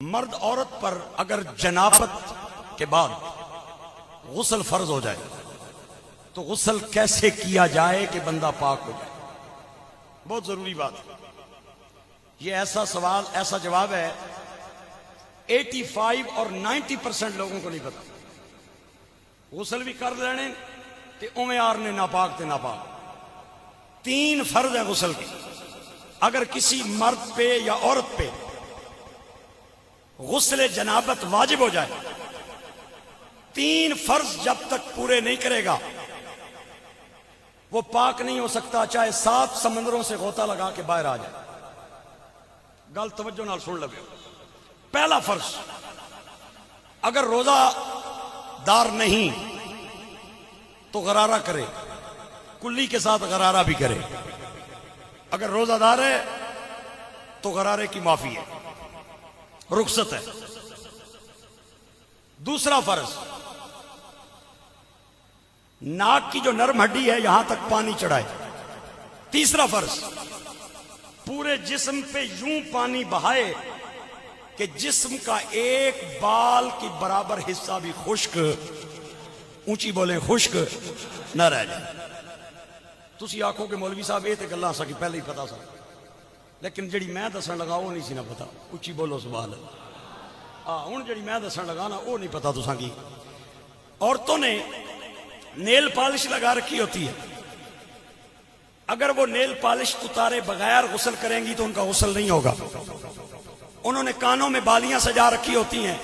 مرد عورت پر اگر جنابت کے بعد غسل فرض ہو جائے تو غسل کیسے کیا جائے کہ بندہ پاک ہو جائے؟ بہت ضروری بات ہے یہ۔ ایسا سوال، ایسا جواب ہے 85 اور 90% لوگوں کو نہیں پتا۔ غسل بھی کر لینے تے اویں آرنے ناپاک تے ناپاک۔ 3 فرض ہیں غسل کے۔ اگر کسی مرد پہ یا عورت پہ غسل جنابت واجب ہو جائے، 3 فرض جب تک پورے نہیں کرے گا وہ پاک نہیں ہو سکتا، چاہے 7 سمندروں سے غوطہ لگا کے باہر آ جائے۔ گل توجہ نال سن لو۔ پہلا فرض، اگر روزہ دار نہیں تو غرارہ کرے، کلی کے ساتھ غرارہ بھی کرے۔ اگر روزہ دار ہے تو غرارے کی معافی ہے، رخصت ہے۔ دوسرا فرض، ناک کی جو نرم ہڈی ہے یہاں تک پانی چڑھائے۔ تیسرا فرض، پورے جسم پہ یوں پانی بہائے کہ جسم کا ایک بال کی برابر حصہ بھی خشک، اونچی بولیں خشک نہ رہ جائے۔ تسی آکھو کہ مولوی صاحب یہ تے گلاں سا کہ پہلے ہی پتا سا، لیکن جڑی میں دسن لگا وہ نہیں سی نہ پتا۔ اونچی بولو سبحان اللہ۔ ہن جڑی میں دسن لگا نا وہ نہیں پتا تساں کی۔ عورتوں نے نیل پالش لگا رکھی ہوتی ہے، اگر وہ نیل پالش اتارے بغیر غسل کریں گی تو ان کا غسل نہیں ہوگا۔ انہوں نے کانوں میں بالیاں سجا رکھی ہوتی ہیں،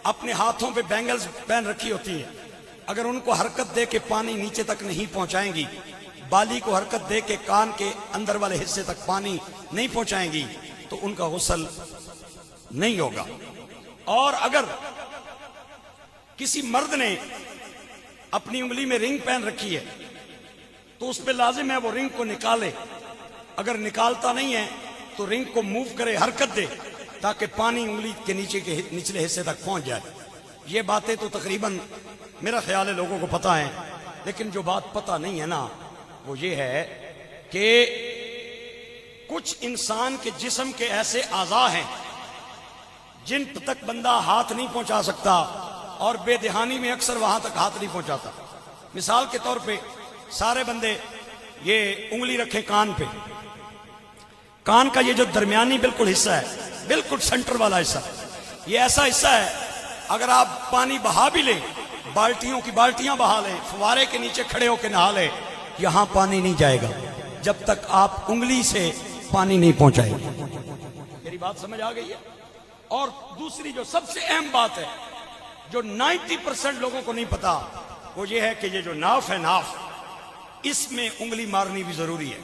اپنے ہاتھوں پہ بینگلز پہن رکھی ہوتی ہیں، اگر ان کو حرکت دے کے پانی نیچے تک نہیں پہنچائیں گی، بالی کو حرکت دے کے کان کے اندر والے حصے تک پانی نہیں پہنچائیں گی تو ان کا غسل نہیں ہوگا۔ اور اگر کسی مرد نے اپنی انگلی میں رنگ پہن رکھی ہے تو اس پہ لازم ہے وہ رنگ کو نکالے، اگر نکالتا نہیں ہے تو رنگ کو موو کرے، حرکت دے تاکہ پانی انگلی کے نیچے کے نچلے حصے تک پہنچ جائے۔ یہ باتیں تو تقریباً میرا خیال ہے لوگوں کو پتہ ہیں، لیکن جو بات پتہ نہیں ہے نا وہ یہ ہے کہ کچھ انسان کے جسم کے ایسے اعضاء ہیں جن تک بندہ ہاتھ نہیں پہنچا سکتا، اور بے دہانی میں اکثر وہاں تک ہاتھ نہیں پہنچاتا۔ مثال کے طور پہ سارے بندے یہ انگلی رکھیں کان پہ، کان کا یہ جو درمیانی بالکل حصہ ہے، بالکل سنٹر والا حصہ، یہ ایسا حصہ ہے اگر آپ پانی بہا بھی لیں، بالٹیوں کی بالٹیاں بہا لیں، فوارے کے نیچے کھڑے ہو کے نہا لیں، یہاں پانی نہیں جائے گا جب تک آپ انگلی سے پانی نہیں پہنچائیں گے۔ میری بات سمجھ آ گئی ہے؟ اور دوسری جو سب سے اہم بات ہے جو 90% لوگوں کو نہیں پتا وہ یہ ہے کہ یہ جو ناف ہے، ناف، اس میں انگلی مارنی بھی ضروری ہے۔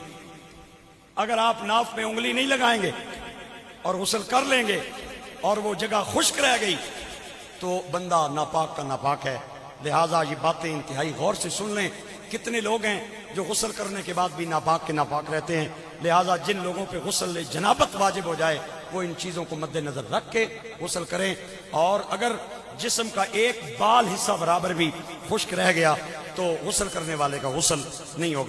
اگر آپ ناف میں انگلی نہیں لگائیں گے اور غسل کر لیں گے اور وہ جگہ خشک رہ گئی تو بندہ ناپاک کا ناپاک ہے۔ لہٰذا یہ باتیں انتہائی غور سے سن لیں۔ کتنے لوگ ہیں جو غسل کرنے کے بعد بھی ناپاک کے ناپاک رہتے ہیں؟ لہٰذا جن لوگوں پہ غسل جنابت واجب ہو جائے وہ ان چیزوں کو مد نظر رکھ کے غسل کریں، اور اگر جسم کا ایک بال حصہ برابر بھی خشک رہ گیا تو غسل کرنے والے کا غسل نہیں ہوگا۔